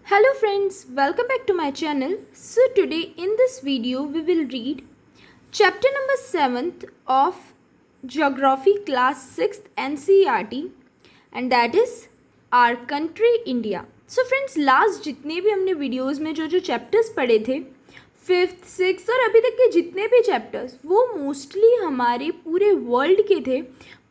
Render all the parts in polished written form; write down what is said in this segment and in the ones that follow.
Hello friends, welcome back to my channel. So today in this video we will read chapter number 7th of Geography class 6th NCERT and that is our country India. So friends last जितने भी हमने videos में जो chapters पढ़े थे 5th 6th और अभी तक के जितने भी चैप्टर्स वो मोस्टली हमारे पूरे वर्ल्ड के थे,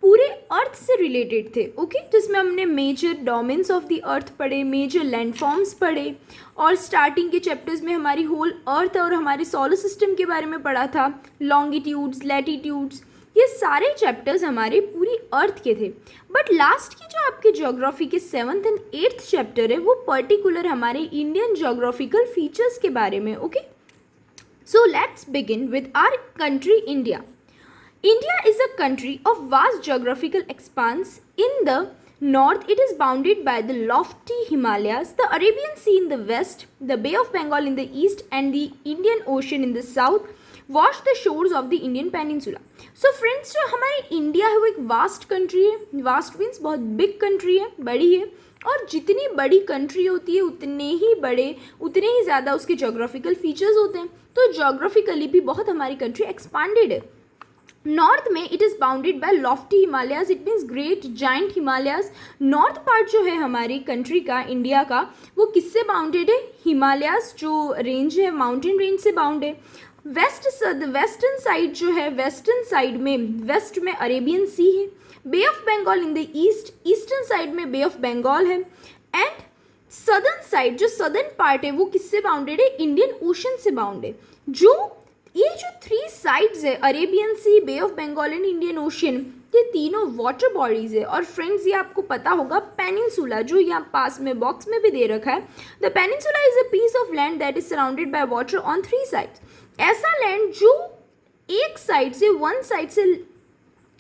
पूरे अर्थ से रिलेटेड थे। ओके जिसमें हमने major domains of the earth पढ़े, मेजर लैंडफॉर्म्स पढ़े और स्टार्टिंग के चैप्टर्स में हमारी होल अर्थ और हमारे सोलर सिस्टम के बारे में पढ़ा था, लॉन्गिट्यूड्स लैटिट्यूड्स, ये सारे चैप्टर्स हमारे पूरी अर्थ के थे। बट लास्ट की जो आपके ज्योग्राफी के 7th एंड 8th चैप्टर है वो पर्टिकुलर हमारे इंडियन ज्योग्राफिकल फीचर्स के बारे में। Okay so let's begin with our country India. India is a country of vast geographical expanse. In the north, it is bounded by the lofty Himalayas, the Arabian Sea in the west, the Bay of Bengal in the east, and the Indian Ocean in the south, wash the shores of the Indian Peninsula. So friends, जो हमारे India है वो एक vast country है. Vast means बहुत big country है, बड़ी है, और जितनी बड़ी कंट्री होती है उतने ही बड़े, उतने ही ज़्यादा उसके जोग्राफिकल फीचर्स होते हैं. तो जोग्राफिकली भी बहुत हमारी कंट्री एक्सपांडेड है. नॉर्थ में it is bounded by Lofty Himalayas, it means great giant Himalayas. North part जो है हमारी कंट्री का, इंडिया का, वो किससे बाउंडेड है? हिमालयाज जो रेंज है, माउंटेन रेंज से बाउंड है. वेस्टर्न साइड जो है, वेस्टर्न साइड में वेस्ट में अरेबियन सी है. Bay of Bengal in the east, eastern side में बे ऑफ बंगाल है. एंड सदर्न साइड जो सदर्न पार्ट है वो किससे बाउंडेड है? इंडियन ओशन से बाउंड है. ये जो 3 साइड्स है, Arabian Sea, Bay of Bengal and Indian Ocean, ये तीनों वाटर बॉडीज है. और फ्रेंड्स ये आपको पता होगा पेनिनसुला जो यहाँ पास में बॉक्स में भी दे रखा है, the peninsula is a piece of land that is surrounded by water on 3 sides. ऐसा लैंड जो एक साइड से, वन साइड से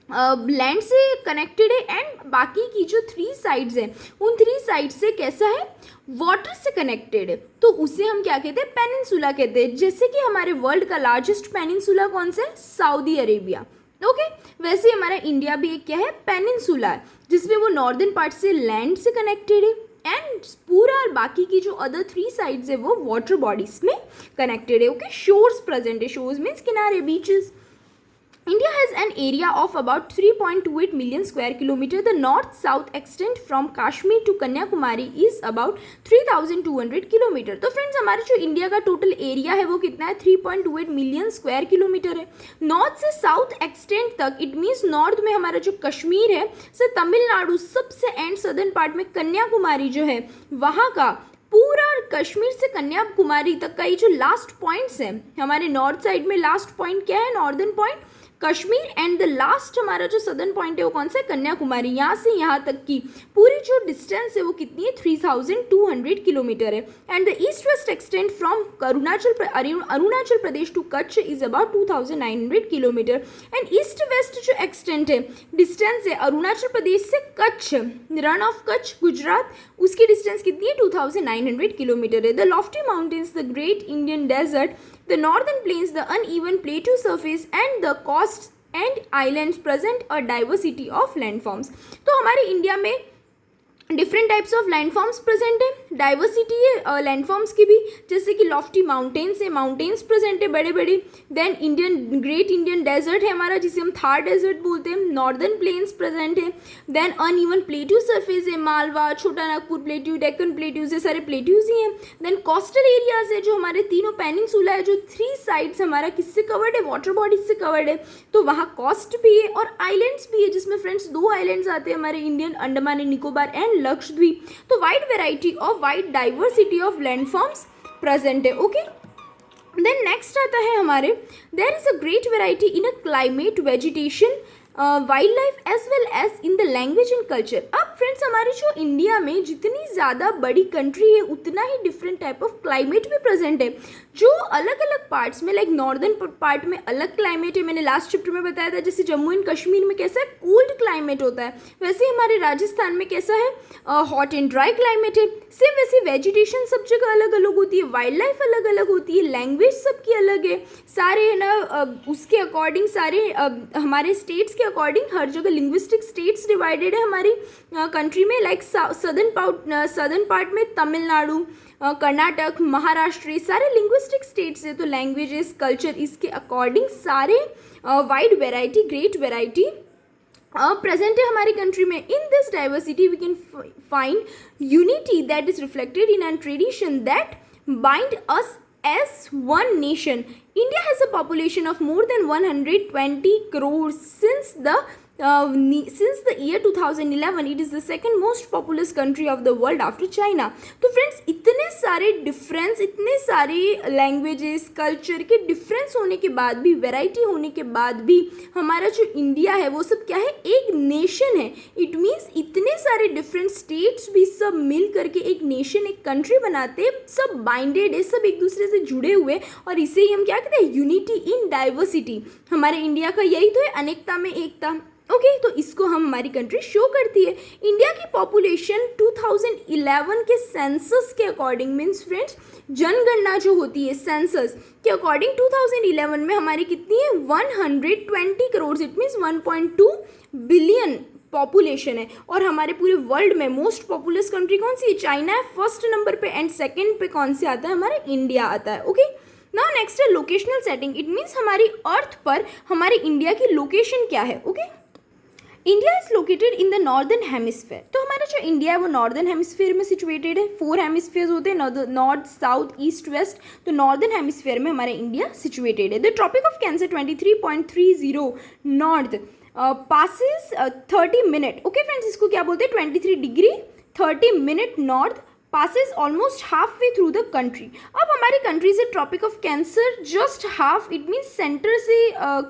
लैंड से कनेक्टेड है एंड बाकी की जो 3 साइड्स हैं उन 3 साइड से कैसा है? वाटर से कनेक्टेड है. तो उसे हम क्या कहते हैं? पेनिनसुला कहते हैं. जैसे कि हमारे वर्ल्ड का लार्जेस्ट पेनिनसुला कौन सा है? Saudi Arabia. ओके वैसे हमारा इंडिया भी एक क्या है? पेनिनसुला है, जिसमें वो नॉर्दर्न पार्ट से लैंड से कनेक्टेड है एंड पूरा बाकी की जो अदर 3 साइड्स है वो वाटर बॉडीज में कनेक्टेड है. ओके शोर्स प्रेजेंट है, शोर्स मीन्स किनारे, beaches. India has an area of about 3.28 million square kilometer. The north-south extent from Kashmir to Kanyakumari is about 3,200 kilometer. तो फ्रेंड्स हमारे जो India का टोटल एरिया है वो कितना है? 3.28 मिलियन स्क्वायर किलोमीटर है. नॉर्थ से साउथ एक्सटेंट तक, इट मीन्स नॉर्थ में हमारा जो कश्मीर है से तमिलनाडु सबसे एंड सदर्न पार्ट में कन्याकुमारी जो है वहाँ का पूरा कश्मीर से कन्याकुमारी तक का ये जो लास्ट पॉइंट्स हैं हमारे नॉर्थ साइड में, लास्ट पॉइंट क्या है? Northern point Kashmir. And the last हमारा जो सदर्न पॉइंट है वो कौन सा है? कन्याकुमारी. यहाँ से यहाँ तक की पूरी जो डिस्टेंस है वो कितनी है? 3,200 किलोमीटर है. And the east west extent from Arunachal Pradesh to Kutch is about 2,900 kilometre. And east west जो एक्सटेंट है, डिस्टेंस है अरुणाचल प्रदेश से कच्छ, रन ऑफ कच्छ गुजरात, उसकी डिस्टेंस कितनी है? 2,900 किलोमीटर है. The lofty mountains, the great Indian desert, the northern plains, the uneven plateau surface and the coasts and islands present a diversity of landforms. तो हमारे इंडिया में different types of landforms present है, diversity है landforms की भी, जैसे कि lofty mountains है, माउंटेन्स प्रेजेंट है बड़े बड़े. Then Indian great Indian desert है हमारा जिसे हम थार डेजर्ट बोलते हैं. नॉर्दर्न प्लेन्स प्रेजेंट है. देन अनइवन प्लेट्यू सरफेस है, मालवा, छोटा नागपुर प्लेट्यू, डेक्कन प्लेट्यूज है, सारे प्लेट्यूज ही हैं. देन कोस्टल एरियाज है जो हमारे तीनों पेनिनसुला है, जो 3 साइड्स हमारा किससे कवर्ड है? वाटर बॉडीज से कवर्ड है. तो वहाँ कोस्ट भी है और आइलैंड्स भी है, जिसमें फ्रेंड्स 2 आइलैंड्स आते हैं हमारे Indian, Andaman and Nicobar and Lakshadweep. तो wide variety of wide diversity of landforms present है. ओके देन नेक्स्ट आता है हमारे, there is a great variety in a climate, vegetation, wildlife as well as in the language and culture. अब friends हमारी जो India में जितनी ज़्यादा बड़ी कंट्री है उतना ही डिफरेंट टाइप ऑफ क्लाइमेट भी प्रेजेंट है, जो अलग अलग पार्ट्स में, लाइक नॉर्दर्न पार्ट में अलग क्लाइमेट है. मैंने लास्ट चैप्टर में बताया था जैसे जम्मू एंड कश्मीर में कैसा है? कोल्ड क्लाइमेट होता है. वैसे हमारे राजस्थान में कैसा है? हॉट एंड ड्राई क्लाइमेट है. सेम वैसे वेजिटेशन सब जगह अलग अलग होती है, वाइल्ड लाइफ अलग अलग होती है, लैंग्वेज सबकी अलग है. सारे ना उसके अकॉर्डिंग सारे हमारे स्टेट्स के के अकॉर्डिंग हर जगह लिंग्विस्टिक स्टेट्स डिवाइडेड है हमारी कंट्री में, लाइक सदर्न पार्ट में तमिलनाडु, कर्नाटक, महाराष्ट्र, ये सारे लिंग्विस्टिक स्टेट्स है। तो लैंग्वेजेस, कल्चर, इसके अकॉर्डिंग सारे wide variety, great variety present है हमारी कंट्री में। In this diversity we can find unity that is reflected in an tradition that bind us as one nation. India has a population of more than 120 crores since the year 2011. It is the second most populous country of the world after China. तो friends इतने सारे difference, इतने सारे languages, culture के difference होने के बाद भी, वेराइटी होने के बाद भी हमारा जो इंडिया है वो सब क्या है, एक नेशन है। इट मीन्स इतने सारे डिफरेंट स्टेट्स भी सब मिल करके एक नेशन, एक कंट्री बनाते, सब बाइंडेड है, सब एक दूसरे से जुड़े हुए, और इसे ही हम क्या कहते हैं, यूनिटी इन डाइवर्सिटी। हमारे इंडिया का यही तो है, अनेकता में एकता। ओके तो इसको हम हमारी कंट्री शो करती है। इंडिया की पॉपुलेशन 2011 के सेंसस के अकॉर्डिंग, मीन्स फ्रेंड्स जनगणना जो होती है सेंसस के अकॉर्डिंग 2011 में हमारी कितनी है, 120 crore, it means 1.2 billion population है। और हमारे पूरे वर्ल्ड में मोस्ट पॉपुलस कंट्री कौन सी है, चाइना है फर्स्ट नंबर पे, एंड सेकेंड पे कौन से आता है, हमारा इंडिया आता है। ओके नाउ नेक्स्ट है लोकेशनल सेटिंग। इट मीन्स हमारी अर्थ पर हमारे इंडिया की लोकेशन क्या है। Okay India is located in the northern hemisphere. तो हमारा जो इंडिया है वो नॉर्दर्न हेमिस्फेयर में सिचुएटेड है। 4 हेमिस्फेयर होते हैं, नॉर्थ, साउथ, ईस्ट, वेस्ट। तो नॉर्दर्न हेमिस्फेयर में हमारा इंडिया सिचुएटेड है। The Tropic of Cancer 23.30 north passes 30 minute. Okay friends इसको क्या बोलते हैं, 23 degree 30 minute north passes almost halfway through the country. अब हमारी कंट्री से Tropic of Cancer just half, it means centre से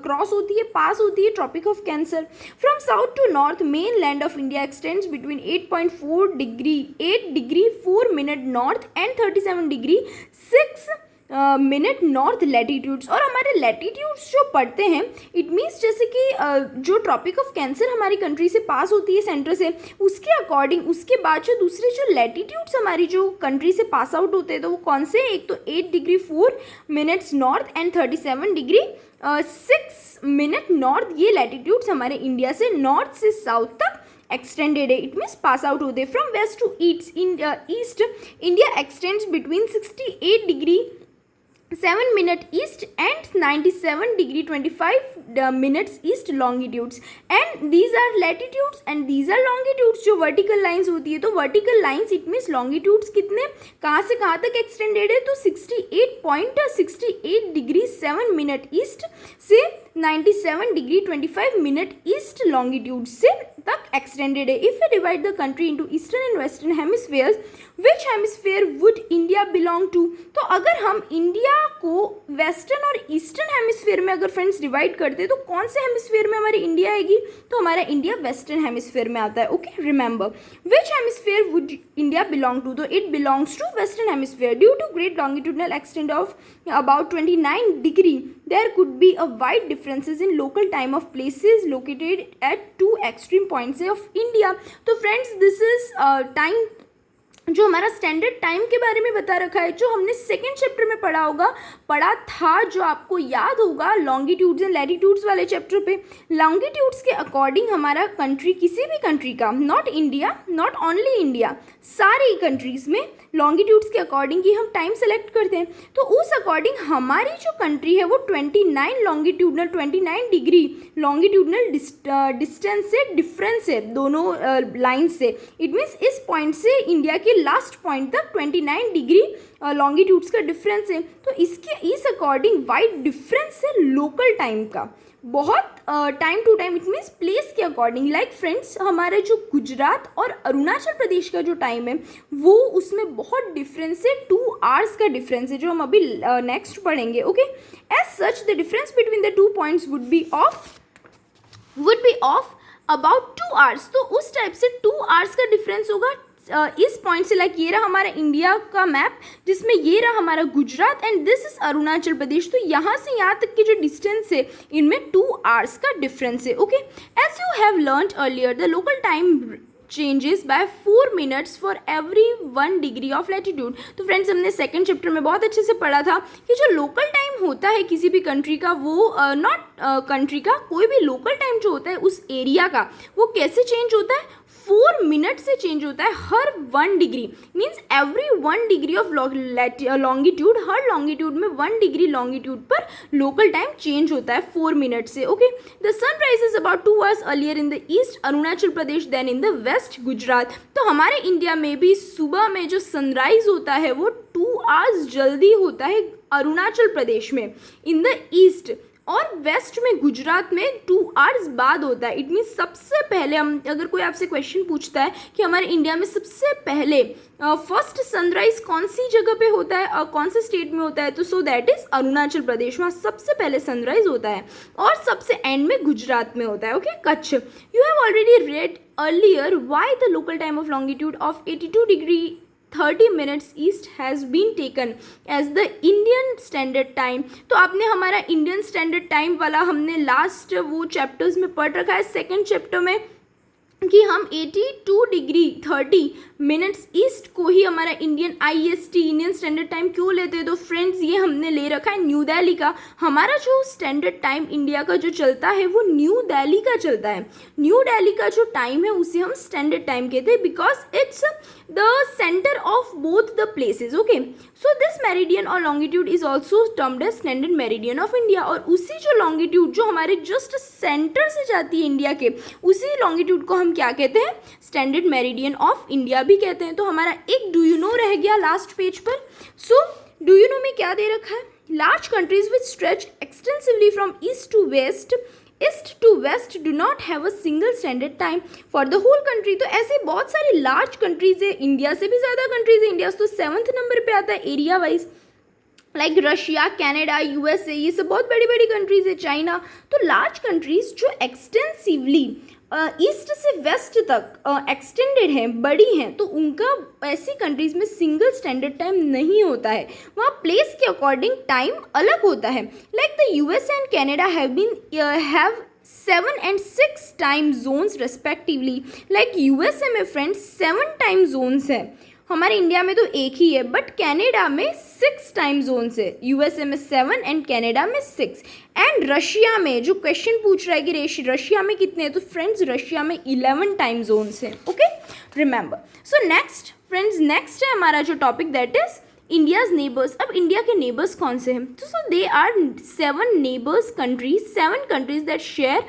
क्रॉस होती है, पास होती है Tropic of Cancer. From south to north mainland of India extends between 8 degree 4 minute north and 37 degree 6 minute north latitudes. और हमारे latitudes जो पढ़ते हैं, इट मीन्स जैसे कि जो ट्रॉपिक ऑफ कैंसर हमारी कंट्री से पास होती है सेंटर से, उसके अकॉर्डिंग उसके बाद जो दूसरे जो लैटिट्यूड्स हमारी जो कंट्री से पास आउट होते हैं, तो वो कौन से, एक तो 8 degree 4 minutes north and 37 degree 6 minute north, ये लैटिट्यूड्स हमारे इंडिया से नॉर्थ से साउथ तक एक्सटेंडेड है। इट मीन्स पास आउट होते हैं। From west to east India extends between 68 degree 7 minute east and 97 degree 25 minutes east longitudes, and these are latitudes and these are longitudes. जो vertical lines होती है, तो vertical lines it means longitudes कितने, कहाँ से कहाँ तक एक्सटेंडेड है, तो 68 डिग्री 7 मिनट ईस्ट से 97 डिग्री 25 मिनट ईस्ट लॉन्गिट्यूड से तक एक्सटेंडेड है। If you divide the country into eastern and western hemispheres, which hemisphere would India belong to. तो अगर हम इंडिया को वेस्टर्न और ईस्टर्न हेमिस्फेयर में अगर फ्रेंड्स डिवाइड करते हैं, तो कौन से हेमिस्फेयर में हमारी इंडिया आएगी, तो हमारा इंडिया वेस्टर्न हेमिस्फेयर में आता है। Okay remember which hemisphere would India belong to, तो it belongs to western hemisphere. Due to great longitudinal extent of about 29 degree, there could be a wide differences in local time of places located at two extreme points of India. तो friends this is time जो हमारा standard time के बारे में बता रखा है, जो हमने सेकेंड चैप्टर में पढ़ा था, जो आपको याद होगा लॉन्गिट्यूड्स एंड लैटिट्यूड्स वाले चैप्टर पे। लॉन्गिट्यूड्स के अकॉर्डिंग हमारा कंट्री, किसी भी कंट्री का, not India, not only India, सारी कंट्रीज़ में लॉन्गिट्यूड्स के अकॉर्डिंग ही हम टाइम सेलेक्ट करते हैं। तो उस अकॉर्डिंग हमारी जो कंट्री है वो 29 डिग्री लॉन्गिट्यूडनल डिस्टेंस से डिफरेंस है दोनों लाइन से। इट मीन्स इस पॉइंट से इंडिया के लास्ट पॉइंट तक 29 डिग्री लॉन्गिट्यूड्स का डिफरेंस है। तो इस अकॉर्डिंग वाइड डिफरेंस है लोकल टाइम का, बहुत time to time, it means place के अकॉर्डिंग। लाइक फ्रेंड्स हमारे जो गुजरात और अरुणाचल प्रदेश का जो टाइम है वो उसमें बहुत डिफरेंस है, 2 आवर्स का डिफरेंस है, जो हम अभी नेक्स्ट पढ़ेंगे। Okay as such the difference between the 2 points would be of about 2 hours. तो उस टाइप से 2 आवर्स का डिफरेंस होगा इस पॉइंट से। लाइक ये रहा हमारा इंडिया का मैप, जिसमें ये रहा हमारा Gujarat and this is Arunachal Pradesh. तो यहाँ से यहाँ तक की जो डिस्टेंस है, इनमें 2 आवर्स का डिफरेंस है। Okay as you have learned earlier the local time changes by 4 minutes for every 1 degree of latitude। तो फ्रेंड्स हमने सेकेंड चैप्टर में बहुत अच्छे से पढ़ा था कि जो लोकल टाइम होता है किसी भी कंट्री का, वो नॉट कंट्री का, कोई भी लोकल टाइम जो होता है उस एरिया का, वो कैसे चेंज होता है, 4 मिनट से चेंज होता है हर 1 degree. Means every 1 degree of longitude, हर लॉन्गिट्यूड में 1 डिग्री लॉन्गिट्यूड पर लोकल टाइम चेंज होता है 4 मिनट से। Okay, the sun rises about 2 hours earlier in the east Arunachal Pradesh then in the west Gujarat. तो हमारे इंडिया में भी सुबह में जो सनराइज होता है वो 2 आवर्स जल्दी होता है अरुणाचल प्रदेश में इन द ईस्ट, और वेस्ट में गुजरात में 2 आवर्स बाद होता है। इट मीन्स सबसे पहले, हम अगर कोई आपसे क्वेश्चन पूछता है कि हमारे इंडिया में सबसे पहले फर्स्ट सनराइज कौन सी जगह पे होता है और कौन से स्टेट में होता है, तो सो दैट इज अरुणाचल प्रदेश, वहाँ सबसे पहले सनराइज होता है, और सबसे एंड में गुजरात में होता है। Okay, Kutch. You have already read earlier why the local time of longitude of 82 degree 30 minutes east has been taken as the Indian Standard Time. तो आपने हमारा इंडियन स्टैंडर्ड टाइम वाला हमने लास्ट वो चैप्टर्स में पढ़ रखा है सेकेंड चैप्टर में, कि हम 82 डिग्री 30 मिनट्स ईस्ट को ही हमारा Indian IST Indian Standard time क्यों लेते हैं। तो फ्रेंड्स ये हमने ले रखा है न्यू दिल्ली का। हमारा जो स्टैंडर्ड टाइम इंडिया का जो चलता है वो न्यू दिल्ली का चलता है। न्यू दिल्ली का जो टाइम है उसे हम स्टैंडर्ड टाइम कहते हैं, because it's the centre of both the places. Okay, so this meridian और longitude is also termed as standard meridian of India. और उसी जो लॉन्गिट्यूड जो हमारे जस्ट सेंटर से जाती है इंडिया के, उसी लॉन्गिट्यूड को हम क्या कहते हैं, स्टैंडर्ड मेरिडियन ऑफ इंडिया भी कहते हैं। तो हमारा एक डू यू नो रह गया लास्ट पेज पर। सो डू यू नो में क्या दे रखा है, large countries which stretch extensively from east to west, east to west do not have a single standard time for the whole country. तो ऐसे बहुत सारी लार्ज कंट्रीज है, इंडिया से भी ज़्यादा कंट्रीज है, इंडिया तो 7th नंबर पे आता है area wise, like Russia, Canada, USA, ये सब बहुत बड़ी बड़ी कंट्रीज है, चाइना। तो लार्ज कंट्रीज जो एक्सटेंसिवली ईस्ट से वेस्ट तक एक्सटेंडेड हैं, बड़ी हैं, तो उनका ऐसी कंट्रीज़ में सिंगल स्टैंडर्ड टाइम नहीं होता है, वहाँ प्लेस के अकॉर्डिंग टाइम अलग होता है। Like the US and Canada have 7 and 6 time zones respectively. Like USA में फ्रेंड्स 7 टाइम जोन्स है, हमारे इंडिया में तो एक ही है, बट कनाडा में 6 टाइम जोन्स है, USA में 7 एंड कनाडा में 6। एंड रशिया में जो क्वेश्चन पूछ रहा है कि रशिया में कितने हैं, तो फ्रेंड्स रशिया में 11 टाइम जोन्स हैं। Okay, remember. So next friends, next है हमारा जो topic, that is India's neighbours. अब इंडिया के नेबर्स कौन से हैं, तो so they are 7 neighbours countries, 7 countries that share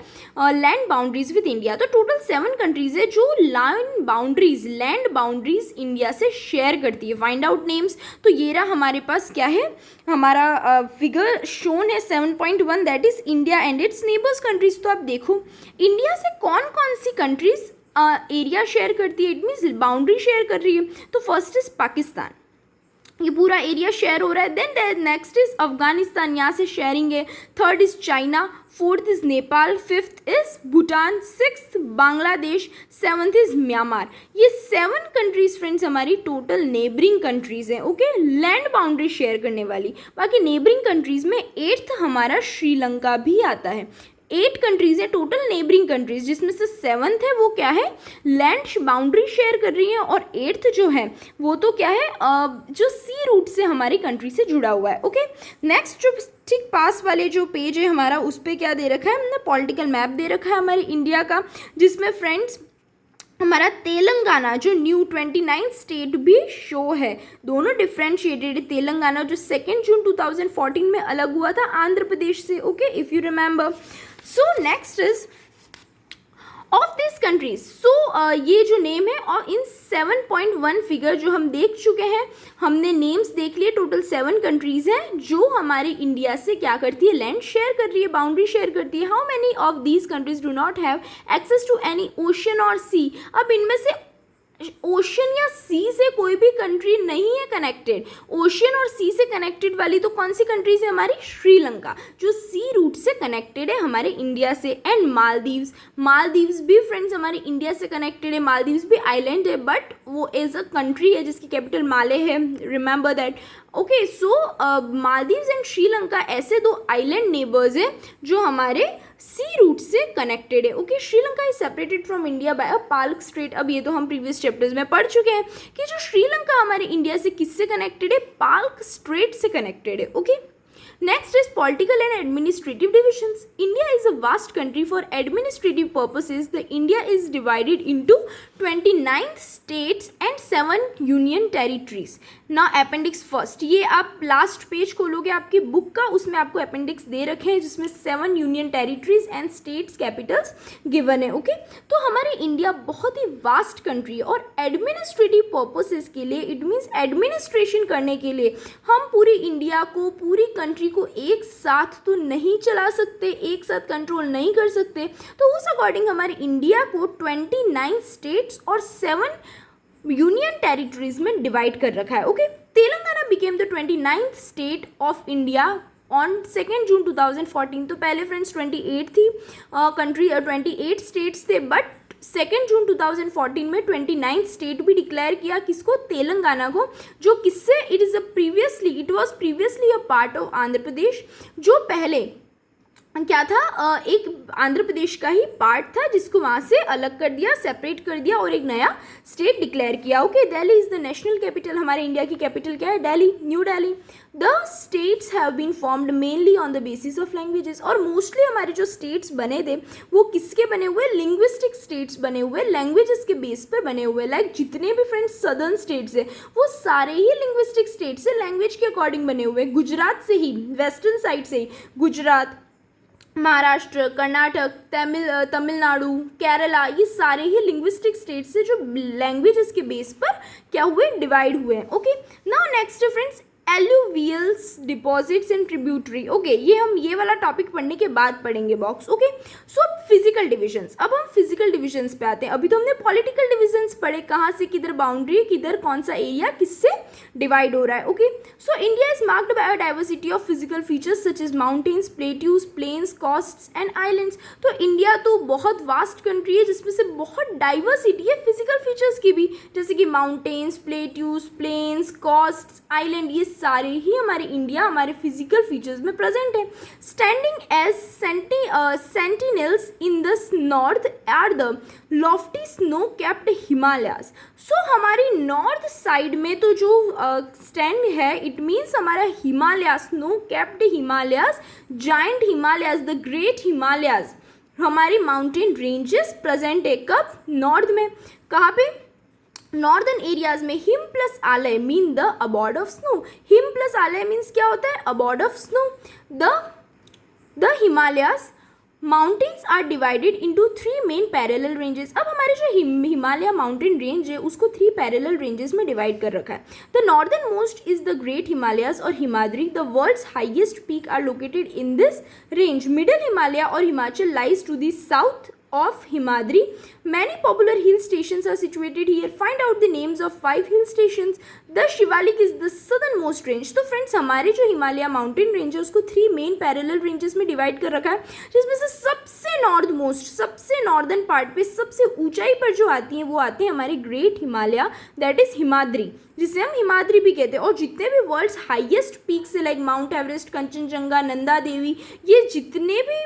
land boundaries with India. तो टोटल 7 कंट्रीज है जो लैंड बाउंड्रीज इंडिया से शेयर करती है। फाइंड आउट नेम्स, तो ये रहा हमारे पास क्या है, हमारा फिगर शोन है 7.1, that is India and it's neighbours countries. तो आप देखो इंडिया से कौन कौन सी कंट्रीज एरिया शेयर करती है, इट मीन्स बाउंड्री शेयर कर रही है। तो फर्स्ट इज पाकिस्तान, ये पूरा एरिया शेयर हो रहा है। देन नेक्स्ट इज अफगानिस्तान, यहाँ से शेयरिंग है। Third is China, fourth is Nepal, fifth is Bhutan, sixth Bangladesh, 7th is Myanmar. ये 7 कंट्रीज फ्रेंड्स हमारी टोटल नेबरिंग कंट्रीज हैं। ओके, लैंड बाउंड्री शेयर करने वाली। बाकी नेबरिंग कंट्रीज में 8th हमारा श्रीलंका भी आता है। 8 कंट्रीज है टोटल नेबरिंग कंट्रीज, जिसमें से 7th है वो क्या है, लैंड बाउंड्री शेयर कर रही है, और 8th जो है वो तो क्या है, जो सी रूट से हमारी कंट्री से जुड़ा हुआ है। ओके, नेक्स्ट जो ठीक पास वाले जो पेज है हमारा, उस पर क्या दे रखा है, हमने पॉलिटिकल मैप दे रखा है हमारे इंडिया का, जिसमें फ्रेंड्स हमारा तेलंगाना जो न्यू 29 स्टेट भी शो है। दोनों डिफ्रेंशिएटेड है। तेलंगाना जो 2 जून 2014 में अलग हुआ था आंध्र प्रदेश से। Okay, if you remember. So next is of this countries. सो ये जो नेम है, और इन 7.1 फिगर जो हम देख चुके हैं, हमने नेम्स देख लिए। टोटल 7 कंट्रीज हैं जो हमारे इंडिया से क्या करती है, लैंड शेयर कर रही है, बाउंड्री शेयर करती है। How many of these countries do not have access to any ocean और सी। अब इनमें से ओशन या सी से कोई भी कंट्री नहीं है कनेक्टेड, ओशियन और सी से कनेक्टेड वाली तो कौन सी कंट्रीज है हमारी, श्रीलंका, जो सी रूट से कनेक्टेड है हमारे इंडिया से। एंड मालदीव्स, मालदीव्स भी फ्रेंड्स हमारे इंडिया से कनेक्टेड है, मालदीव्स भी आइलैंड है बट वो एज अ कंट्री है जिसकी कैपिटल माले है, remember that. Okay, so Maldives and Sri Lanka ऐसे दो आइलैंड नेबर्स हैं जो हमारे सी रूट से कनेक्टेड है। Okay, Sri Lanka is separated from India by a Palk straight. अब ये तो हम प्रीवियस चैप्टर्स में पढ़ चुके हैं कि जो श्रीलंका हमारे इंडिया से किससे कनेक्टेड है, पाल्क स्ट्रेट से कनेक्टेड है। Okay, next is political and administrative divisions. India is a vast country. For administrative purposes, the India is divided into 29 states and 7 union territories. Now appendix first, ये आप last page खोलोगे आपकी book का, उसमें आपको appendix दे रखे हैं जिसमें 7 union territories and states Capitals given है। ओके, तो हमारे इंडिया बहुत ही वास्ट कंट्री है और एडमिनिस्ट्रेटिव पर्पसेस के लिए, इट मीन्स एडमिनिस्ट्रेशन करने के लिए हम पूरी इंडिया को, पूरी कंट्री को एक साथ तो नहीं चला सकते, एक साथ कंट्रोल नहीं कर सकते, तो उस अकॉर्डिंग हमारे इंडिया को 29 स्टेट्स और 7 यूनियन टेरिटरीज में डिवाइड कर रखा है। Okay, Telangana became the 29th state of India on 2 जून 2014। तो पहले फ्रेंड्स 28 थी कंट्री, 28 स्टेट्स थे बट 2 जून 2014 में 29 स्टेट भी डिक्लेयर किया, किसको, तेलंगाना को, जो किससे, it was previously a part of Andhra Pradesh, जो पहले क्या था, एक आंध्र प्रदेश का ही पार्ट था जिसको वहाँ से अलग कर दिया, सेपरेट कर दिया और एक नया स्टेट डिक्लेयर किया। Okay, Delhi is the national capital, हमारे इंडिया की कैपिटल क्या है, Delhi, New Delhi. The states have been formed mainly on the basis of languages, और मोस्टली हमारे जो स्टेट्स बने थे वो किसके बने हुए, लिंग्विस्टिक स्टेट्स बने हुए, लैंग्वेजेस के बेस पर बने हुए। लाइक जितने भी फ्रेंड्स सदर्न स्टेट्स है वो सारे ही लिंग्विस्टिक स्टेट्स है, लैंग्वेज के अकॉर्डिंग बने हुए। गुजरात से ही, वेस्टर्न साइड से ही गुजरात, महाराष्ट्र, कर्नाटक, तमिलनाडु, केरला, ये सारे ही लिंग्विस्टिक स्टेट्स से जो लैंग्वेजेस के बेस पर क्या हुए, डिवाइड हुए हैं। Okay, now next friends, alluvials, deposits and tributary. Okay, ये हम ये वाला टॉपिक पढ़ने के बाद पढ़ेंगे box. Okay, so physical divisions, अब हम फिजिकल डिविजन्स पे आते हैं। अभी तो हमने पॉलिटिकल डिविजन्स पढ़े, कहाँ से किधर बाउंड्री, किधर कौन सा एरिया किससे डिवाइड हो रहा है। Okay, so India is marked by a diversity of physical features such as mountains, plateaus, plains, coasts and islands. तो इंडिया तो बहुत वास्ट कंट्री है जिसमें से बहुत डाइवर्सिटी है फिजिकल फीचर्स की भी, जैसे कि mountains, plateaus, plains, coasts, island, ये सारे ही हमारे इंडिया, हमारे फिजिकल फीचर्स में प्रेजेंट है। Standing as sentinels in the north are the lofty snow capped Himalayas. So हमारी नॉर्थ साइड में तो जो स्टैंड है, इट मीन्स हमारा Himalaya, snow capped Himalayas, giant Himalayas, the great Himalayas, हमारी माउंटेन रेंजेस प्रेजेंट है कब, नॉर्थ में, कहाँ पे, नॉर्दर्न एरियाज में। हिम प्लस आलय mean the abode of snow, हिम प्लस आलय मीन्स क्या होता है, abode of snow. The Himalayas mountains are divided into 3 main parallel ranges. अब हमारे जो हिमालय माउंटेन रेंज है उसको 3 पैरेलल रेंजेस में डिवाइड कर रखा है। The northern most is the great Himalayas और Himadri, the world's highest peak are located in this range. Middle Himalaya और Himachal lies to the south of Himadri. Many popular hill stations are situated here. Find out the names of 5 hill stations. The Shivalik is the southernmost range. तो friends हमारे जो Himalaya mountain range है उसको 3 main parallel ranges में divide कर रखा है, जिसमें से सबसे नॉर्थ मोस्ट, सबसे नॉर्दर्न पार्ट पे सबसे ऊंचाई पर जो आती हैं वो आते हैं हमारे great Himalaya, that is Himadri, जिसे हम हिमाद्री भी कहते हैं। और जितने भी वर्ल्ड्स हाईएस्ट पीक से like mount Everest, Kanchenjunga, Nanda Devi, ये जितने भी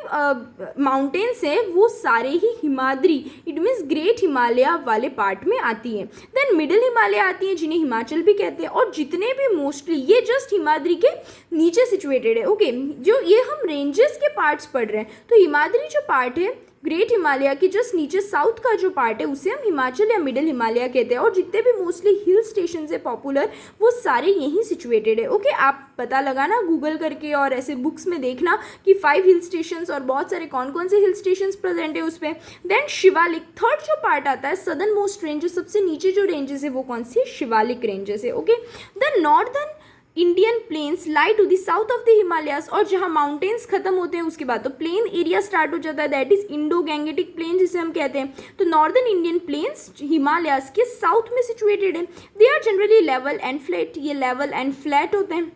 माउंटेन्स हैं वो सारे ही Himadri, it means great Himalaya वाले पार्ट में आती हैं। देन मिडिल हिमालय आती हैं जिन्हें हिमाचल भी कहते हैं, और जितने भी मोस्टली ये जस्ट हिमाद्री के नीचे सिचुएटेड है। ओके, जो ये हम रेंजेस के पार्ट्स पढ़ रहे हैं, तो हिमाद्री जो पार्ट है ग्रेट हिमालय के जस्ट नीचे साउथ का जो पार्ट है उसे हम हिमाचल या मिडिल हिमालय कहते हैं। और जितने भी मोस्टली हिल स्टेशन है पॉपुलर वो सारे यहीं सिचुएटेड है। ओके, आप पता लगाना गूगल करके और ऐसे बुक्स में देखना कि 5 हिल स्टेशंस और बहुत सारे कौन कौन से हिल स्टेशंस प्रेजेंट है उस पर। देन शिवालिक, थर्ड जो पार्ट आता है सदर्न मोस्ट रेंज, सबसे नीचे जो रेंजेस है वो कौन सी, शिवालिक रेंजेस है। Okay, the northern Indian plains lie to the south of the Himalayas, और जहाँ माउंटेन्स खत्म होते हैं उसके बाद तो प्लेन एरिया स्टार्ट हो जाता है, that is Indo Gangetic plain जिसे हम कहते हैं। तो नॉर्दर्न इंडियन प्लेन्स हिमालयास के साउथ में सिचुएटेड है। They are generally level and flat, ये लेवल एंड फ्लैट होते हैं।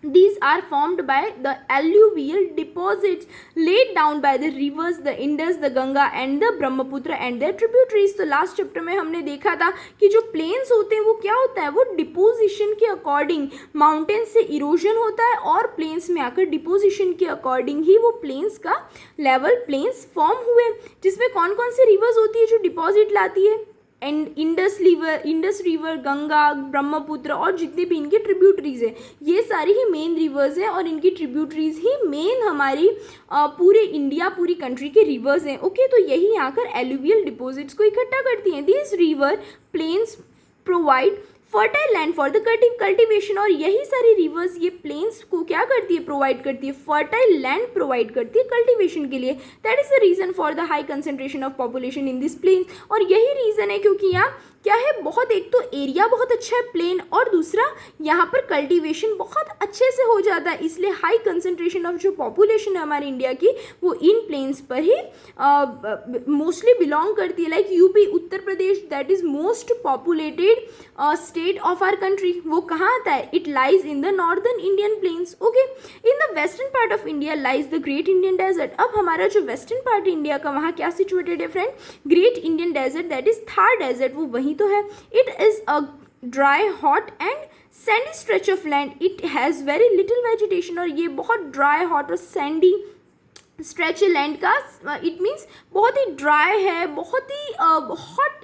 These are formed by the alluvial deposits laid down by the rivers, the Indus, the Ganga and the Brahmaputra and their tributaries। तो last chapter में हमने देखा था कि जो प्लेन्स होते हैं वो क्या होता है, वो डिपोजिशन के अकॉर्डिंग माउंटेन से इरोजन होता है और प्लेन्स में आकर डिपोजिशन के अकॉर्डिंग ही वो प्लेन्स का लेवल प्लेन्स फॉर्म हुए, जिसमें कौन कौन सी रिवर्स होती है जो डिपॉजिट लाती है, and Indus river, Ganga, Brahmaputra और जितने भी इनके ट्रिब्यूटरीज हैं, ये सारी ही मेन रिवर्स हैं और इनकी ट्रिब्यूटरीज ही मेन हमारी पूरे इंडिया, पूरी कंट्री के रिवर्स हैं। ओके, तो यही आकर एलुवियल डिपॉजिट्स को इकट्ठा करती हैं। This river plains provide fertile land for the cultivation, और यही सारी रिवर्स ये प्लेन्स को क्या करती है, प्रोवाइड करती है, फर्टाइल लैंड प्रोवाइड करती है कल्टिवेशन के लिए। That is the reason for the high concentration of population in this plains. और यही रीजन है क्योंकि यहाँ क्या है, बहुत, एक तो एरिया बहुत अच्छा है प्लेन, और दूसरा यहाँ पर कल्टीवेशन बहुत अच्छे से हो जाता है, इसलिए हाई कंसंट्रेशन ऑफ जो पॉपुलेशन है हमारे इंडिया की वो इन प्लेन्स पर ही मोस्टली बिलोंग करती है। Like UP, Uttar Pradesh, that is most populated state of our country, वो कहाँ आता है, it lies in the northern Indian plains. Okay, in the western part of India lies the great Indian desert. अब हमारा जो western part India का वहाँ क्या सिचुएटेड है friend, great Indian desert, that is Thar desert, वो वहीं तो है। It is a dry, hot and sandy stretch of land, it has very little vegetation, और ये बहुत ड्राई, हॉट और सैंडी स्ट्रेच लैंड का, इट मीन्स बहुत ही ड्राई है, बहुत ही हॉट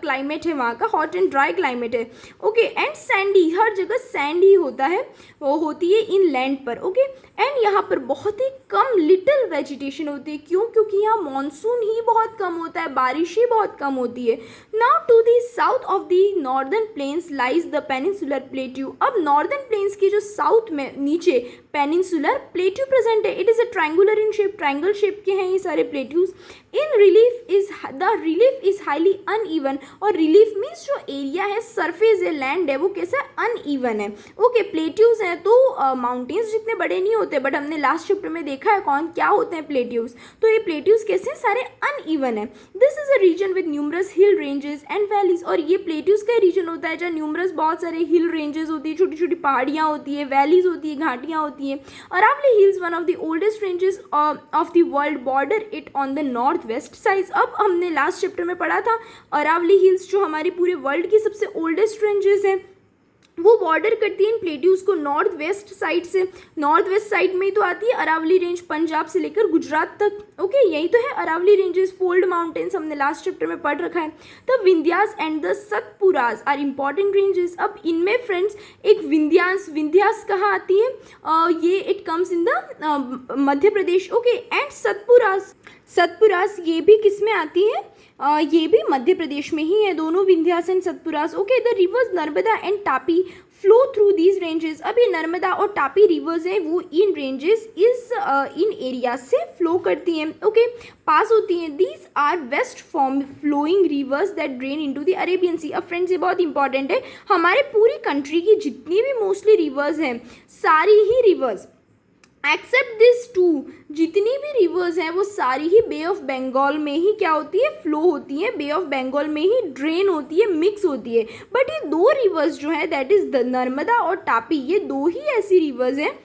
क्लाइमेट है वहाँ का, हॉट एंड ड्राई क्लाइमेट है। ओके, एंड सैंडी, हर जगह सैंड ही होता है, वो होती है इन लैंड पर। ओके, एंड यहाँ पर बहुत ही कम लिटिल वेजिटेशन होती है, क्यों, क्योंकि यहाँ मानसून ही बहुत कम होता है, बारिश ही बहुत कम होती है। Now to the south of the northern plains lies the peninsular plateau. अब नॉर्दर्न प्लेन्स के जो साउथ में नीचे पेनिनसुलर प्लेट्यू प्रेजेंट है, it is a triangular in shape, triangle shape के हैं ये सारे plateaus. In relief is the relief is highly uneven, और रिलीफ मीन्स जो एरिया है, सरफेस है, लैंड है, वो कैसा अनइवन है। ओके, प्लेट्यूज हैं तो माउंटेन्स जितने बड़े नहीं होते, बट हमने लास्ट चैप्टर में देखा है कौन क्या होते हैं प्लेट्यूज, तो ये प्लेट्यूज कैसे सारे अनइवन है। This is a region with numerous hill ranges and valleys, और ये प्लेट्यूज का रीजन होता है जहाँ न्यूमरस बहुत सारे हिल रेंजेस होती है, छोटी छोटी पहाड़ियाँ होती है, वैलीज होती है, घाटियाँ होती है। Aravali hills one of the oldest ranges of the world, border it on the north west side. अब हमने लास्ट चैप्टर में पढ़ा था अरावली हिल्स जो हमारी पूरे वर्ल्ड की सबसे ओल्डेस्ट रेंजेस हैं, वो बॉर्डर करती है इन प्लेट्यूज को नॉर्थ वेस्ट साइड से। नॉर्थ वेस्ट साइड में ही तो आती है अरावली रेंज, पंजाब से लेकर गुजरात तक। ओके, यही तो है अरावली रेंजेस, फोल्ड माउंटेन्स, हमने लास्ट चैप्टर में पढ़ रखा है। The Vindhyas and the Satpuras are important ranges. अब इनमें फ्रेंड्स एक विंध्यास कहाँ आती है, ये it comes in the Madhya Pradesh. Okay, and Satpuras ये भी किस में आती है, ये भी मध्य प्रदेश में ही है, दोनों Vindhyas and Satpuras. Okay, the rivers Narmada and Tapi flow through these ranges. अब ये नर्मदा और तापी रिवर्स हैं, वो इन रेंजेस इन एरिया से फ्लो करती हैं। ओके, पास होती हैं। These are west form flowing rivers that drain into the Arabian sea. अब फ्रेंड्स ये बहुत इंपॉर्टेंट है, हमारे पूरी कंट्री की जितनी भी मोस्टली रिवर्स हैं, सारी ही रिवर्स एक्सेप्ट दिस टू, जितनी भी रिवर्स हैं वो सारी ही बे ऑफ बंगाल में ही क्या होती है, फ्लो होती है, बे ऑफ बंगाल में ही ड्रेन होती है, मिक्स होती है। बट ये दो रिवर्स जो है, दैट इज द नर्मदा और तापी, ये दो ही ऐसी रिवर्स हैं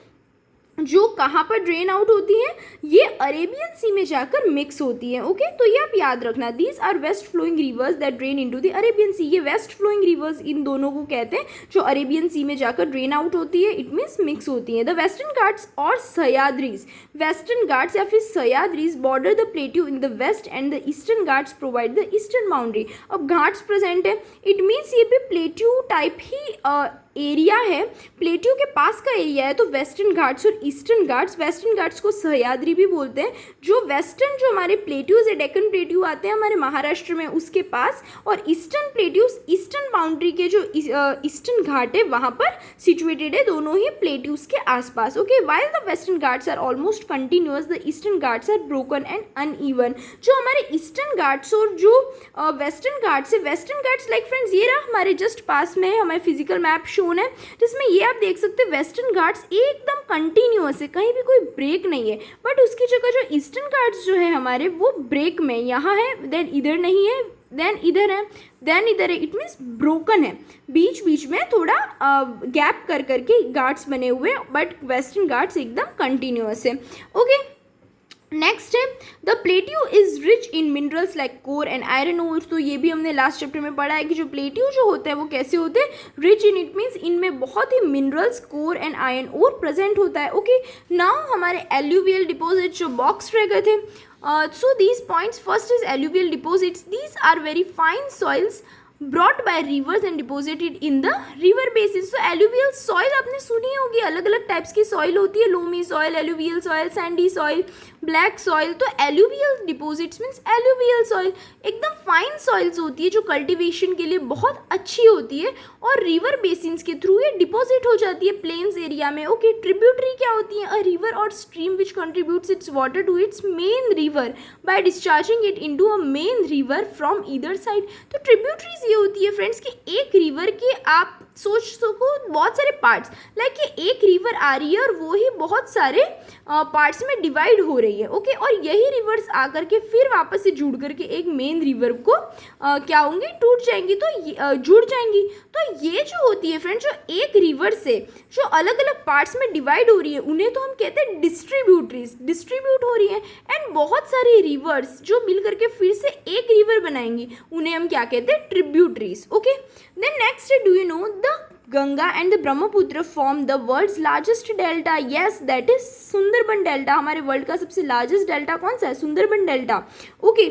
जो कहाँ पर ड्रेन आउट होती है, ये अरेबियन सी में जाकर मिक्स होती है। ओके, तो ये आप याद रखना, these are west flowing rivers that drain into the Arabian sea. ये वेस्ट फ्लोइंग रिवर्स इन दोनों को कहते हैं जो अरेबियन सी में जाकर ड्रेन आउट होती है, इट मीन्स मिक्स होती है। द वेस्टर्न घाट्स और सह्याद्रीज, वेस्टर्न घाट्स या फिर Sahyadris border the plateau in the west and the Eastern Ghats provide the eastern boundary. अब घाट्स प्रेजेंट है, इट मीन्स ये भी प्लेट्यू टाइप ही एरिया है, प्लेट्यू के पास का एरिया है। तो वेस्टर्न घाट्स और ईस्टर्न घाट्स, वेस्टर्न घाट्स को सह्याद्री भी बोलते हैं। जो वेस्टर्न जो हमारे प्लेट्यूज है, डेक्कन प्लेट्यू आते हैं हमारे महाराष्ट्र में, उसके पास, और ईस्टर्न प्लेट्यूज ईस्टर्न बाउंड्री के जो ईस्टर्न घाट है वहाँ पर सिचुएटेड है, दोनों ही प्लेट्यूज के आसपास। Okay, while the Western Ghats are almost continuous, the Eastern Ghats are broken and uneven. जो हमारे ईस्टर्न घाट्स और जो वेस्टर्न घाट्स है, वेस्टर्न घाट्स लाइक फ्रेंड्स ये रहा हमारे जस्ट पास में, हमारे फिजिकल मैप शो शोन है, जिसमें ये आप देख सकते हैं वेस्टर्न घाट्स एकदम कंटिन्यूअस है, कहीं भी कोई ब्रेक नहीं है, बट उसकी जगह जो ईस्टर्न घाट्स जो है हमारे वो ब्रेक में, यहाँ है देन इधर नहीं है, देन इधर है, देन इधर है, इट मीन्स ब्रोकन है, बीच बीच में थोड़ा गैप कर करके घाट्स बने हुए, बट वेस्टर्न घाट्स एकदम कंटिन्यूअस है। ओके, नेक्स्ट है the plateau is rich in minerals like core and iron ores. तो ये भी हमने लास्ट चैप्टर में पढ़ा है कि जो प्लेट्यू जो होता है वो कैसे होते हैं, रिच इन, इट मीन्स इनमें बहुत ही minerals, coal and iron ore present होता है। ओके, नाउ हमारे एल्यूवियल डिपॉजिट जो बॉक्स रह गए थे, so these points, first is alluvial deposits. These are very fine soils brought by rivers and deposited in the river basins. So alluvial soil आपने सुनी होगी, अलग अलग टाइप्स की सॉइल होती है, loamy soil, alluvial soil, sandy soil, black soil. तो alluvial deposits means alluvial soil एकदम फाइन सॉइल्स होती है जो कल्टीवेशन के लिए बहुत अच्छी होती है और रिवर बेसिन्स के थ्रू ये डिपॉजिट हो जाती है प्लेन्स एरिया में। ओके, ट्रिब्यूटरी क्या होती है, a river or stream which contributes its water to its main river by discharging it into a main river from either side. तो ट्रिब्यूटरीज ये होती है फ्रेंड्स कि एक रिवर के आप सोच सको बहुत सारे पार्ट्स, लाइक कि एक रिवर आ रही है और वो ही बहुत सारे पार्ट्स में डिवाइड हो रही है। ओके, और यही रिवर्स आकर के फिर वापस से जुड़ करके एक मेन रिवर को क्या होंगी, टूट जाएंगी, तो जुड़ जाएंगी। तो ये जो होती है फ्रेंड्स, जो एक रिवर से जो अलग अलग पार्ट्स में डिवाइड हो रही है उन्हें तो हम कहते हैं डिस्ट्रीब्यूटरीज, डिस्ट्रीब्यूट हो रही है। एंड बहुत सारी रिवर्स जो मिल करके फिर से एक रिवर बनाएंगी उन्हें हम क्या कहते हैं, tributaries. Okay, then next, do you know the Ganga and the Brahmaputra form the world's largest delta? Yes, that is Sundarban delta. हमारे वर्ल्ड का सबसे लार्जेस्ट डेल्टा कौन सा है, सुंदरबन डेल्टा। ओके,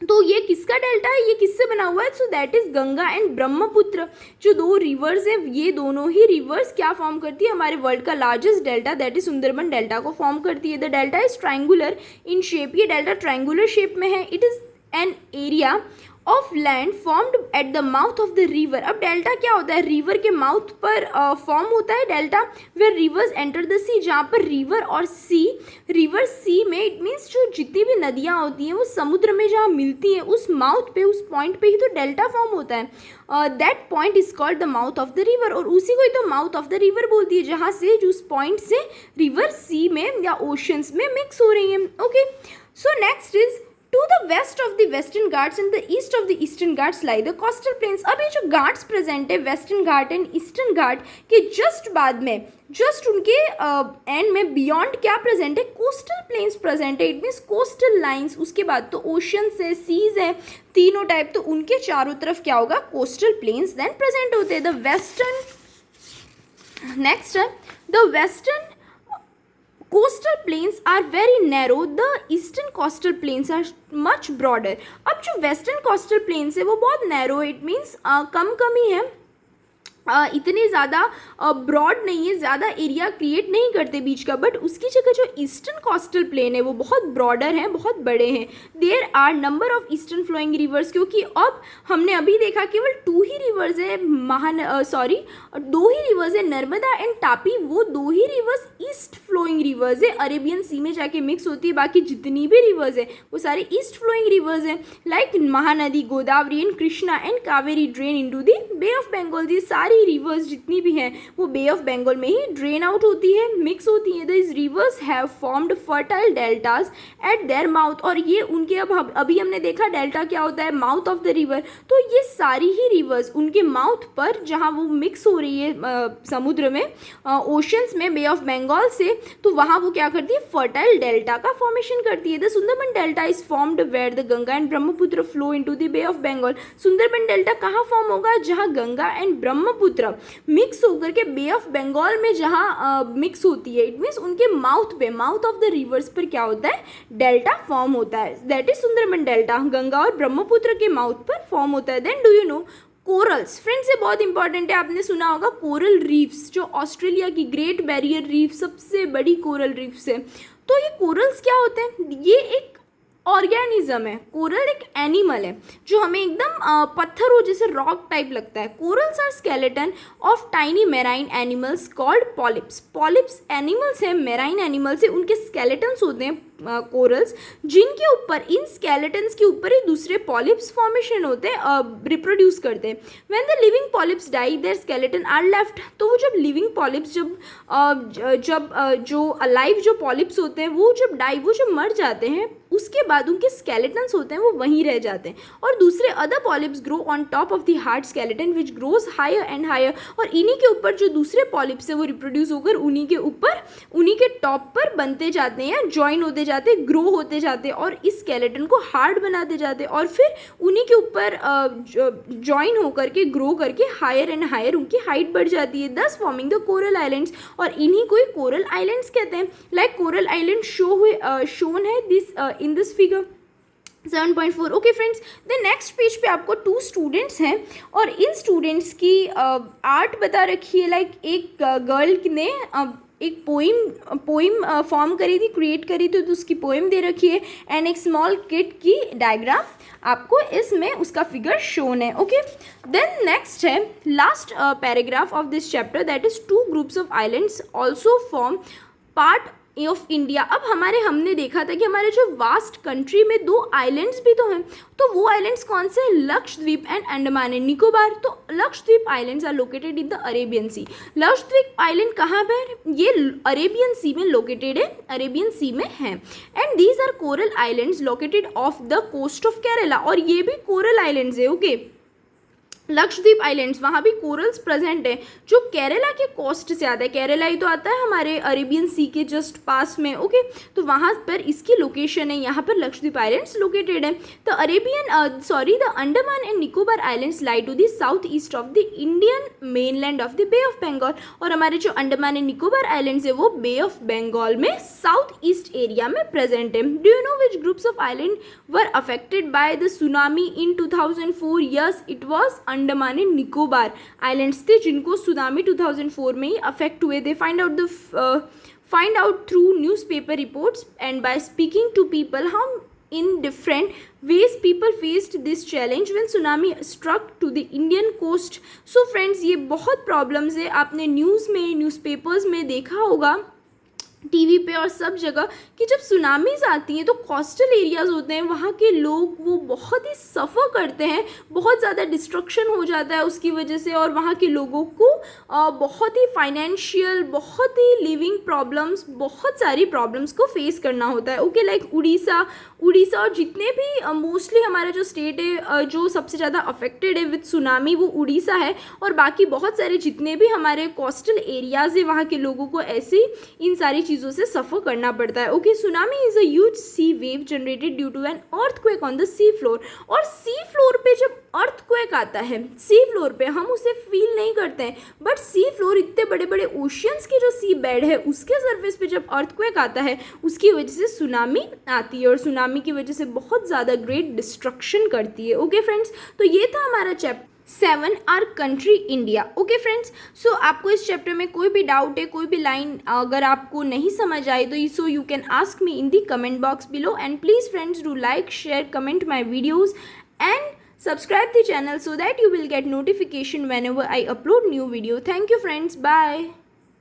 तो ये किसका डेल्टा है, ये किससे बना हुआ है, so that is Ganga and Brahmaputra. जो दो रिवर्स हैं ये दोनों ही रिवर्स क्या फॉर्म करती है, हमारे वर्ल्ड का largest delta that is Sundarban delta को फॉर्म करती है। The delta is triangular in shape, ये डेल्टा ट्रायंगुलर शेप में है। It is an area of land formed at the mouth of the river. अब डेल्टा क्या होता है, रिवर के माउथ पर फॉर्म होता है delta, where rivers enter the sea, जहाँ पर रिवर और सी, रिवर सी में, इट मीन्स जो जितनी भी नदियाँ होती हैं वो समुद्र में जहाँ मिलती हैं उस माउथ पे, उस पॉइंट पे ही तो डेल्टा फॉर्म होता है। That point is called the mouth of the river, और उसी को ही तो माउथ ऑफ द रिवर बोलती है, जहाँ से जो उस पॉइंट से रिवर सी में या ओशंस में मिक्स हो रही है। Okay, so next is to the west of the western ghats and the east of the eastern ghats lie the coastal plains। अब ये जो घाट्स प्रेजेंट है वेस्टर्न घाट एंड ईस्टर्न घाट के जस्ट बाद में, जस्ट उनके एंड में बियॉन्ड क्या प्रेजेंट है, कोस्टल प्लेन्स प्रेजेंट है। इट मीन्स कोस्टल लाइंस, उसके बाद तो ओशंस है, सीज है, तीनों टाइप, तो उनके चारों तरफ क्या होगा, कोस्टल प्लेन्स देन प्रेजेंट होते हैं। द वेस्टर्न, नेक्स्ट है the western coastal plains are very narrow, the eastern coastal plains are much broader। अब जो western coastal plains है वो बहुत narrow है, it means कम ही है, इतने ज़्यादा ब्रॉड नहीं है, ज़्यादा एरिया क्रिएट नहीं करते बीच का, बट उसकी जगह जो ईस्टर्न कोस्टल प्लेन है वो बहुत ब्रॉडर है, बहुत बड़े हैं। There are number of eastern flowing rivers, क्योंकि अब हमने अभी देखा केवल 2 ही रिवर्स है, दो ही रिवर्स है, नर्मदा एंड तापी, वो 2 ही रिवर्स ईस्ट फ्लोइंग रिवर्स है, अरेबियन सी में जाके मिक्स होती है। बाकी जितनी भी रिवर्स है वो सारे ईस्ट फ्लोइंग रिवर्स हैं, like Mahanadi, Godavari and Krishna and Kaveri drain into the bay of Bengal. ये सारी रिवर्स जितनी भी हैं वो बे ऑफ बंगाल में ही ड्रेन आउट होती है, मिक्स होती है। This reverse have formed fertile deltas eight their mouth, और ये उनके अब अभी हमने देखा डेल्टा क्या होता है, माउथ ऑफ द रिवर। तो ये सारी ही रिवर्स उनके माउथ पर जहाँ वो मिक्स हो रही है समुद्र में, ओशंस में, बे ऑफ बंगाल से, तो वहाँ वो क्या करती है, फर्टाइल डेल्टा का फॉर्मेशन करती है। The Sundarban delta is formed where the Ganga and Brahmaputra flow into the bay of Bengal. Sundarban delta कहाँ फॉर्म होगा, जहाँ गंगा एंड ब्रह्मपुत्र मिक्स होकर के बे ऑफ बंगाल में जहाँ मिक्स होती है, इट मीन्स उनके माउथ पे, माउथ ऑफ द रिवर्स पर क्या होता है, डेल्टा फॉर्म होता है। That is Sundarban delta, Ganga और ब्रह्मपुत्र के माउथ पर फॉर्म होता है। Then do you know corals, friends ये बहुत इंपॉर्टेंट है, आपने सुना होगा कोरल रीफ्स, जो ऑस्ट्रेलिया की ग्रेट बैरियर रीफ सबसे बड़ी कोरल रीफ्स है। तो ये कोरल्स क्या होते हैं, ये एक ऑर्गेनिज्म है, कोरल एक एनिमल है जो हमें एकदम पत्थर हो जैसे रॉक टाइप लगता है। Corals are skeleton of tiny marine animals called polyps. Polyps animals हैं, मेराइन एनिमल्स है, उनके स्केलेटन्स होते हैं कोरल्स, जिनके ऊपर इन स्केलेटन्स के ऊपर ही दूसरे पॉलिप्स फॉर्मेशन होते हैं, रिप्रोड्यूस करते हैं. When the living polyps die their skeleton are left. तो वो जब लिविंग पॉलिप्स जो अलाइव जो पॉलिप्स होते हैं वो जब मर जाते हैं, उसके बाद उनके स्केलेटन्स होते हैं वो वहीं रह जाते हैं, और दूसरे other polyps grow on top of the hard skeleton which grows higher and higher. और इन्हीं के ऊपर जो दूसरे पॉलिप्स है वो रिप्रोड्यूस होकर उन्हीं के टॉप पर बनते जाते हैं, ज्वाइन होते जाते हैं, ग्रो होते जाते हैं और इस स्केलेटन को हार्ड बनाते जाते हैं, और फिर उन्हीं के ऊपर ज्वाइन होकर के ग्रो करके हायर एंड हायर उनकी हाइट बढ़ जाती है, दस फॉर्मिंग द कोरल आइलैंड्स. और इन्हीं को कोरल आइलैंड्स कहते हैं. लाइक कोरल आइलैंड शोन है this in this figure 7.4. Okay friends, the next page पे आपको 2 स्टूडेंट्स हैं और इन स्टूडेंट्स की आर्ट बता रखी है. लाइक एक गर्ल ने एक पोइम फॉर्म करी थी, क्रिएट करी थी, तो उसकी पोइम दे रखी है, एंड एक स्मॉल किड की डायग्राम आपको इसमें उसका फिगर शोन है. ओके, देन नेक्स्ट है last paragraph of this chapter, that is 2 groups of islands also form part of India. अब हमने देखा था कि हमारे जो वास्ट कंट्री में 2 आइलैंड्स भी तो हैं, तो वो आइलैंड्स कौन से हैं? Lakshadweep and Andaman and Nicobar. तो Lakshadweep islands are located in the Arabian sea. Lakshadweep island कहाँ पे है? ये अरेबियन सी में लोकेटेड है, अरेबियन सी में है. And these are coral islands located off the coast of Kerala. और ये भी कोरल आइलैंड्स है. ओके, लक्षद्वीप आइलैंड्स, वहाँ भी कोरल्स प्रेजेंट है जो केरला के कोस्ट से आता है. केरला ही तो आता है हमारे अरेबियन सी के जस्ट पास में. ओके, तो वहाँ पर इसकी लोकेशन है, यहाँ पर लक्षद्वीप आइलैंड्स लोकेटेड है. The Andaman and Nicobar islands lie to the south east of the Indian mainland of the bay of Bengal. और हमारे जो अंडमान एंड निकोबार आइलैंड्स है वो बे ऑफ बंगाल में साउथ ईस्ट एरिया में प्रेजेंट है. Do you know which groups of island were affected by the tsunami in 2004? Yes, it was Andaman and Nicobar islands थे जिनको सुनामी 2004 में ही अफेक्ट हुए. They find out through newspaper reports and by speaking to people how in different ways people faced this challenge when tsunami struck to the Indian coast. So friends, ये बहुत problems है. आपने news में, newspapers में देखा होगा, TV पे और सब जगह, कि जब सुनामीज आती हैं तो कोस्टल एरियाज़ होते हैं, वहाँ के लोग वो बहुत ही सफ़र करते हैं, बहुत ज़्यादा डिस्ट्रक्शन हो जाता है उसकी वजह से, और वहाँ के लोगों को बहुत ही फाइनेंशियल, बहुत ही लिविंग प्रॉब्लम्स, बहुत सारी प्रॉब्लम्स को फेस करना होता है. ओके, लाइक उड़ीसा और जितने भी मोस्टली हमारा जो स्टेट है जो सबसे ज़्यादा अफेक्टेड है विद सुनामी वो उड़ीसा है, और बाकी बहुत सारे जितने भी हमारे कोस्टल एरियाज़ है वहाँ के लोगों को ऐसे इन सारी चीज़ों से सफ़र करना पड़ता है. Okay, tsunami is a huge sea wave generated due to an earthquake on the sea floor. और सी फ्लोर पे जब अर्थक्वेक आता है, सी फ्लोर पे हम उसे फील नहीं करते हैं, बट सी फ्लोर इतने बड़े बड़े ओशियंस के जो सी बेड है उसके सरफेस पे जब अर्थक्वेक आता है उसकी वजह से सुनामी आती है, और सुनामी की वजह से बहुत ज़्यादा ग्रेट डिस्ट्रक्शन करती है. ओके फ्रेंड्स, तो ये था हमारा chapter 7 our country India. Okay friends, so आपको इस चैप्टर में कोई भी डाउट है, कोई भी लाइन अगर आपको नहीं समझ आई तो so you can ask me in the comment box below. And please friends do like, share, comment my videos and subscribe the channel so that you will get notification whenever I upload new video. Thank you friends. Bye.